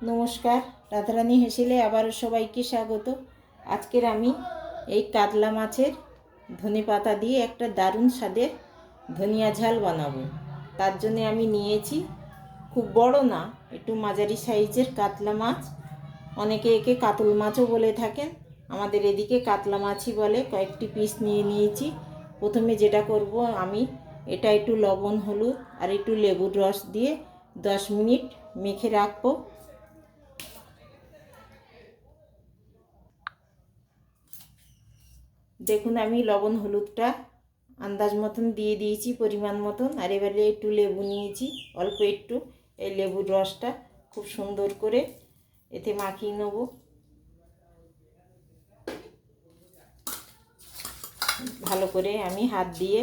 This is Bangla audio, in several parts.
নমস্কার, রাধারানী হেসেলে আবারও সবাইকে স্বাগত। আজকের আমি এই কাতলা মাছের ধনেপাতা দিয়ে একটা দারুণ স্বাদের ধনিয়া ঝাল বানাবো। তার জন্য আমি নিয়েছি খুব বড় না, একটু মাঝারি সাইজের কাতলা মাছ। অনেকে একে কাতল মাছও বলে থাকেন, আমাদের এদিকে কাতলা মাছই বলে। কয়েকটি পিস নিয়ে নিয়েছি। প্রথমে যেটা করব, আমি এটা একটু লবণ, হলুদ আর একটু লেবুর রস দিয়ে 10 মিনিট মেখে রাখবো। দেখুন, আমি লবণ হলুদটা আন্দাজ মতন দিয়ে দিয়েছি, পরিমাণ মতন। আর এবারে একটু লেবু নিয়েছি, অল্প একটু। এই লেবুর রসটা খুব সুন্দর করে এতে মাখিয়ে নেব। ভালো করে আমি হাত দিয়ে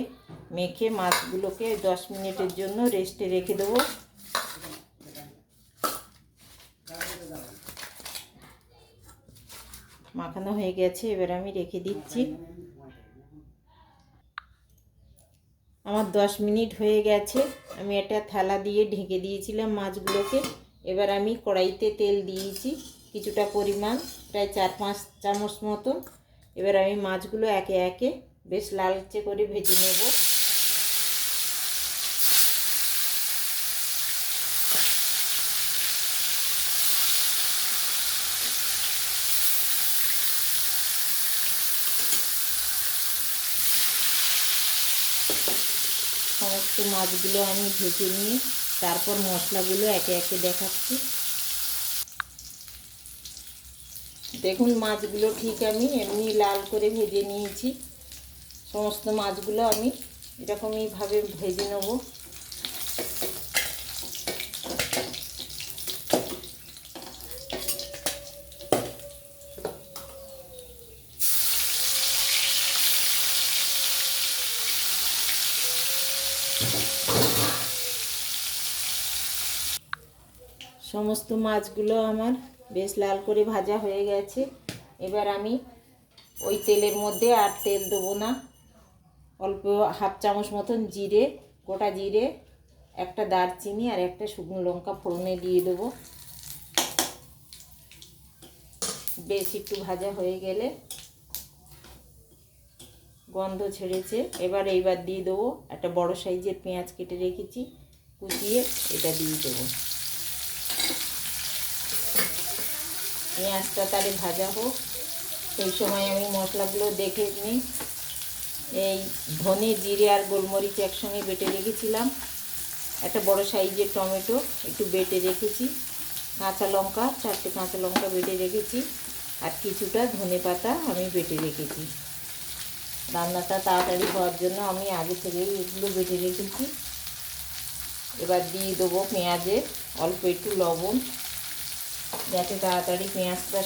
মেখে মাছগুলোকে 10 মিনিটের জন্য রেস্টে রেখে দেবো। মাখানো হয়ে গেছে, এবার আমি রেখে দিচ্ছি। আমার 10 মিনিট হয়ে গেছে। আমি একটা থালা দিয়ে ঢেকে দিয়েছিলাম মাছগুলোকে। এবার আমি কড়াইতে তেল দিয়েছি কিছুটা পরিমাণ, প্রায় 4-5 চামচ মতো। এবার আমি মাছগুলো একে একে বেশ লালচে করে ভেজে নেব। সমস্ত মাছগুলো আমি ভেজে নিয়ে তারপর মশলাগুলো একে একে দেখাচ্ছি। দেখুন, মাছগুলো ঠিক আমি এমনি লাল করে ভেজে নিয়েছি। সমস্ত মাছগুলো আমি এরকমইভাবে ভেজে নেব। সমস্ত মাছগুলো আমার বেশ লাল করে ভাজা হয়ে গেছে। এবার আমি ওই তেলের মধ্যে আর তেল দেবো না, অল্প হাফ চামচ মতন জিরে, গোটা জিরে, একটা দারচিনি আর একটা শুকনো লঙ্কা ফোড়নে দিয়ে দেবো। বেশ একটু ভাজা হয়ে গেলে গন্ধ ছেড়েছে, এইবার দিয়ে দেবো একটা বড় সাইজের পেঁয়াজ কেটে রেখেছি, কুচিয়ে এটা দিয়ে দেবো। পেঁয়াজটা তারে ভাজা হোক, সেই সময় আমি মশলাগুলো দেখে নিই। এই ধনে, জিরে আর গোলমরিচ একসঙ্গে বেটে রেখেছিলাম। একটা বড় সাইজের টমেটো একটু বেটে রেখেছি। কাঁচা লঙ্কা 4টে কাঁচা লঙ্কা বেটে রেখেছি। আর কিছুটা ধনেপাতা আমি বেটে রেখেছি। রান্নাটা তাড়াতাড়ি হওয়ার জন্য আমি আগে থেকেই এগুলো বেটে রেখেছি। এবার দিয়ে দেবো পেঁয়াজে অল্প একটু লবণ, যাতে তাড়াতাড়ি পেঁয়াজটা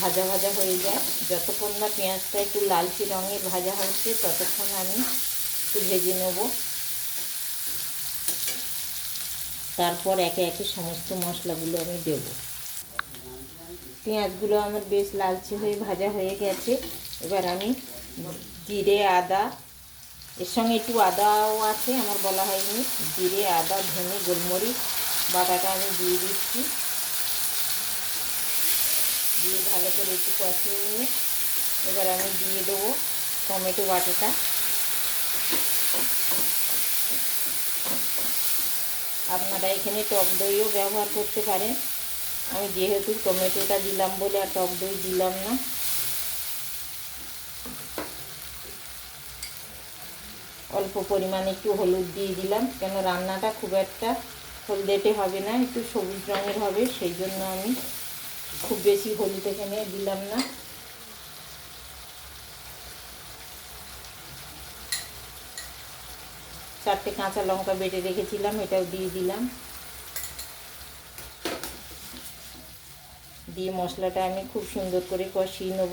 ভাজা ভাজা হয়ে যায়। যতক্ষণ না পেঁয়াজটা একটু লালচে রঙের ভাজা হচ্ছে ততক্ষণ আমি একটু ভেজে নেব। তারপর একে একে সমস্ত মশলাগুলো আমি দেব। পেঁয়াজগুলো আমার বেশ লালচে হয়ে ভাজা হয়ে গেছে। এবার আমি জিরে, আদা, এর সঙ্গে একটু আদাও আছে, আমার বলা হয়নি। জিরে, আদা, ধনে, গোলমরিচ বাটাটা আমি দিয়ে দিচ্ছি। দিয়ে ভালো করে একটু কষিয়ে নিয়ে এবার আমি দিয়ে দেবো টমেটো বাটাটা। আপনারা এখানে টক দইও ব্যবহার করতে পারেন। আমি যেহেতু টমেটোটা দিলাম বলে আর টক দই দিলাম না। অল্প পরিমাণে একটু হলুদ দিয়ে দিলাম, কেন রান্নাটা খুব একটা হলদেটে হবে না, একটু সবুজ রঙের হবে, সেই জন্য আমি খুব বেশি হলুদ এখানে দিলাম না। চারটে কাঁচা লঙ্কা বেটে রেখেছিলাম, এটাও দিয়ে দিলাম। দিয়ে মশলাটা আমি খুব সুন্দর করে কষিয়ে নেব।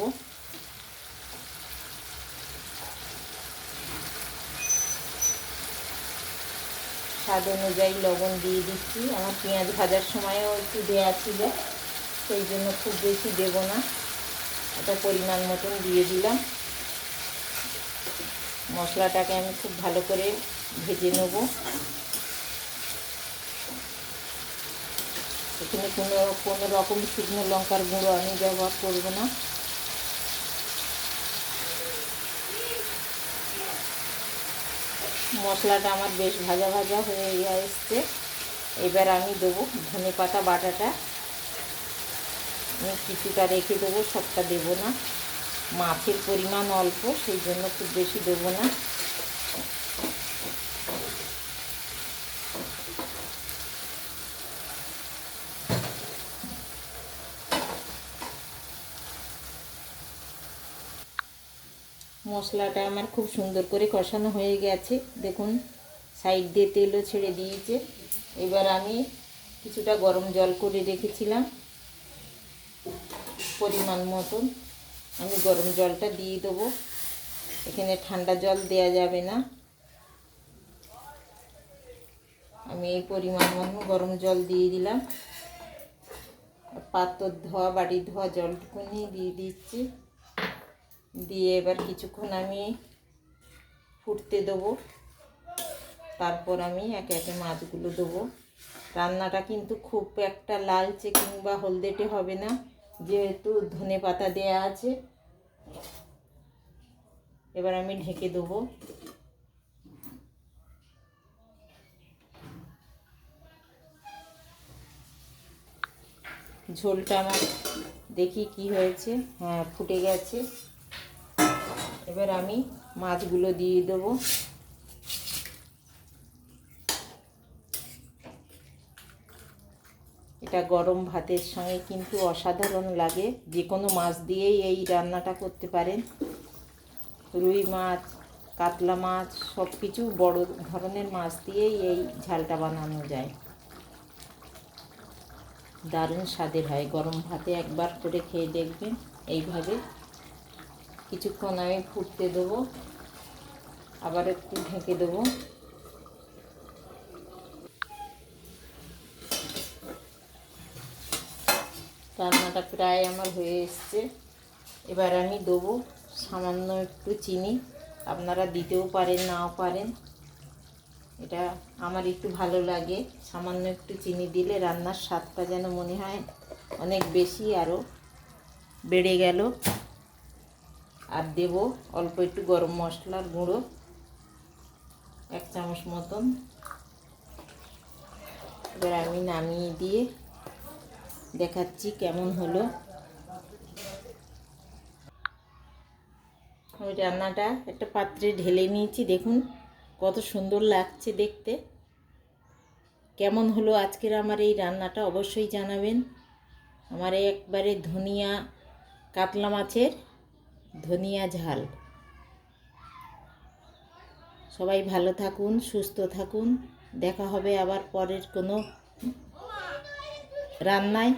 স্বাদ অনুযায়ী লবণ দিয়ে দিচ্ছি। আমার পেঁয়াজ ভাজার সময়ও একটু দেওয়া ছিল, সেই জন্য খুব বেশি দেব না, এটা পরিমাণ মতন দিয়ে দিলাম। মশলাটাকে আমি খুব ভালো করে ভেজে নেব। এখানে কোনো রকম শুকনো লঙ্কার গুঁড়ো আমি ব্যবহার করব না। মশলাটা আমার বেশ ভাজা ভাজা হয়ে এসছে। এবার আমি দেবো ধনেপাতা বাটাটা। আমি কিছুটা রেখে দেবো, সবটা দেবো না, মাছের পরিমাণ অল্প, সেই জন্য খুব বেশি দেবো না। মশলাটা আমার খুব সুন্দর করে কষানো হয়ে গেছে, দেখুন সাইড দিয়ে তেলও ছেড়ে দিয়েছে। এবার আমি কিছুটা গরম জল করে রেখেছিলাম পরিমাণ মতন, আমি গরম জলটা দিয়ে দেবো। এখানে ঠান্ডা জল দেয়া যাবে না, আমি এই পরিমাণ মতন গরম জল দিয়ে দিলাম। পাত্র ধোয়া বাড়ি ধোয়া জলটুকুনি দিয়ে দিচ্ছি, দিয়ে এবার কিছুক্ষণ আমি ফুটতে দেবো। তারপর আমি একে একে মাছগুলো দেবো। রান্নাটা কিন্তু খুব একটা লালচে কিংবা হলদেটে হবে না, যেহেতু ধনেপাতা দেয়া আছে। এবার আমি ঢেকে দেবো। ঝোলটা আমার দেখি কি হয়েছে, হ্যাঁ ফুটে গেছে। এবার আমি মাছগুলো দিয়ে দেবো। এটা গরম ভাতের সঙ্গে কিন্তু অসাধারণ লাগে। যে কোনো মাছ দিয়েই এই রান্নাটা করতে পারেন, রুই মাছ, কাতলা মাছ, সব কিছু বড় ধরনের মাছ দিয়েই এই ঝালটা বানানো যায়। দারুণ স্বাদের হয়। গরম ভাতে একবার করে খেয়ে দেখবেন এইভাবে। কিছুক্ষণ আমি ফুটতে দেবো, আবার একটু ঢেকে দেবো। রান্নাটা প্রায় আমার হয়ে এসছে। এবার আমি দেবো সামান্য একটু চিনি, আপনারা দিতেও পারেন নাও পারেন, এটা আমার একটু ভালো লাগে। সামান্য একটু চিনি দিলে রান্নার স্বাদটা যেন মনে হয় অনেক বেশি আরও বেড়ে গেল। আর দেব অল্প একটু গরম মশলার গুঁড়ো, 1 চামচ মতন। এবার আমি নামিয়ে দিয়ে দেখাচ্ছি কেমন হলো। ওই রান্নাটা একটা পাত্রে ঢেলে নিয়েছি, দেখুন কত সুন্দর লাগছে দেখতে। কেমন হলো আজকের আমার এই রান্নাটা অবশ্যই জানাবেন। আমার একবারে ধনিয়া কাতলা মাছের ধনিয়া ঝাল। সবাই ভালো থাকুন, সুস্থ থাকুন, দেখা হবে আবার পরের কোনো রান্নায়।